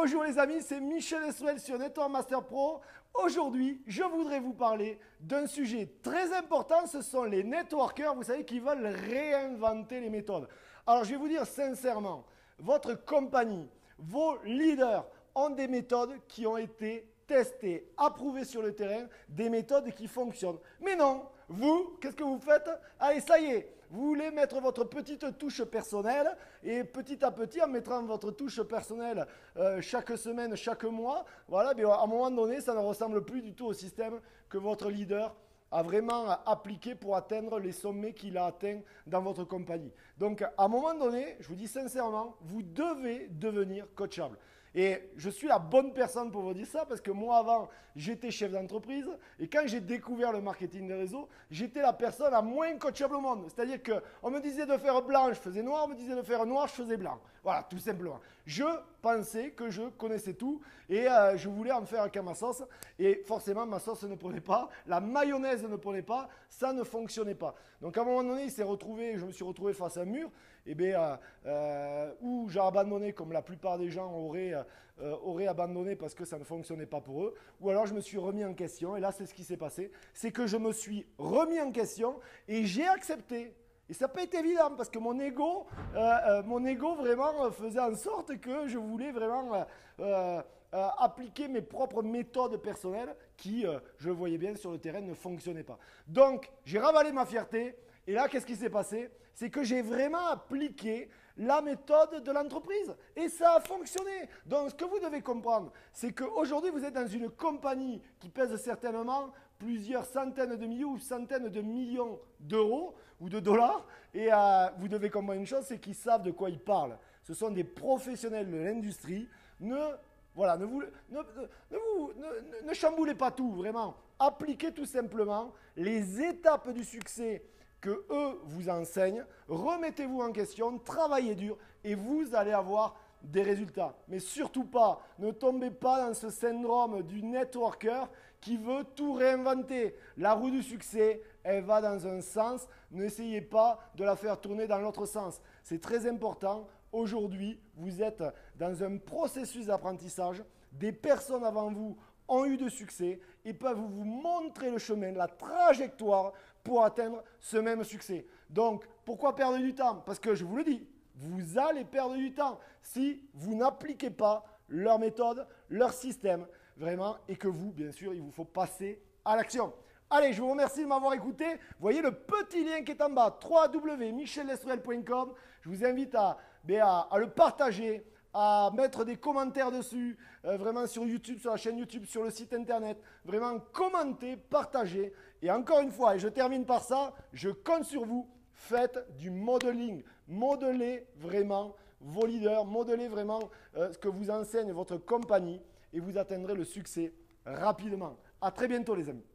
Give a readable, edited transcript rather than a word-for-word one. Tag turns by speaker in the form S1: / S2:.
S1: Bonjour les amis, c'est Michel Esruel sur Network Master Pro. Aujourd'hui, je voudrais vous parler d'un sujet très important, ce sont les networkers, vous savez, qui veulent réinventer les méthodes. Alors je vais vous dire sincèrement, votre compagnie, vos leaders ont des méthodes qui ont été testées, approuvées sur le terrain, des méthodes qui fonctionnent. Mais non, vous, qu'est-ce que vous faites? Allez, ça y est, vous voulez mettre votre petite touche personnelle et petit à petit, en mettant votre touche personnelle chaque semaine, chaque mois, voilà, mais à un moment donné, ça ne ressemble plus du tout au système que votre leader a vraiment appliqué pour atteindre les sommets qu'il a atteints dans votre compagnie. Donc, à un moment donné, je vous dis sincèrement, vous devez devenir coachable. Et je suis la bonne personne pour vous dire ça parce que moi avant, j'étais chef d'entreprise et quand j'ai découvert le marketing des réseaux, j'étais la personne la moins coachable au monde. C'est-à-dire qu'on me disait de faire blanc, je faisais noir, on me disait de faire noir, je faisais blanc. Voilà, tout simplement. Je pensais que je connaissais tout et je voulais en faire qu'à ma sauce. Et forcément, ma sauce ne prenait pas, la mayonnaise ne prenait pas, ça ne fonctionnait pas. Donc à un moment donné, je me suis retrouvé face à un mur où j'ai abandonné comme la plupart des gens auraient abandonné parce que ça ne fonctionnait pas pour eux. Ou alors je me suis remis en question et là c'est ce qui s'est passé. C'est que je me suis remis en question et j'ai accepté. Et ça n'a pas été évident parce que mon ego vraiment faisait en sorte que je voulais vraiment appliquer mes propres méthodes personnelles qui, je le voyais bien sur le terrain, ne fonctionnaient pas. Donc, j'ai ravalé ma fierté et là, qu'est-ce qui s'est passé? C'est que j'ai vraiment appliqué la méthode de l'entreprise et ça a fonctionné. Donc, ce que vous devez comprendre, c'est qu'aujourd'hui, vous êtes dans une compagnie qui pèse certainement plusieurs centaines de millions ou centaines de millions d'euros ou de dollars. Et vous devez comprendre une chose, c'est qu'ils savent de quoi ils parlent. Ce sont des professionnels de l'industrie. Ne chamboulez pas tout, vraiment. Appliquez tout simplement les étapes du succès que eux vous enseignent. Remettez-vous en question, travaillez dur et vous allez avoir des résultats. Mais surtout pas, ne tombez pas dans ce syndrome du networker qui veut tout réinventer. La roue du succès, elle va dans un sens. N'essayez pas de la faire tourner dans l'autre sens. C'est très important. Aujourd'hui, vous êtes dans un processus d'apprentissage. Des personnes avant vous ont eu de succès et peuvent vous montrer le chemin, la trajectoire pour atteindre ce même succès. Donc, pourquoi perdre du temps? Parce que je vous le dis, vous allez perdre du temps si vous n'appliquez pas leur méthode, leur système, vraiment, et que vous, bien sûr, il vous faut passer à l'action. Allez, je vous remercie de m'avoir écouté. Vous voyez le petit lien qui est en bas, www.michelestrel.com. Je vous invite à le partager, à mettre des commentaires dessus, vraiment sur YouTube, sur la chaîne YouTube, sur le site internet. Vraiment, commentez, partagez. Et encore une fois, et je termine par ça, je compte sur vous. Faites du modeling. Modelez vraiment vos leaders, modelez vraiment ce que vous enseigne votre compagnie et vous atteindrez le succès rapidement. À très bientôt les amis.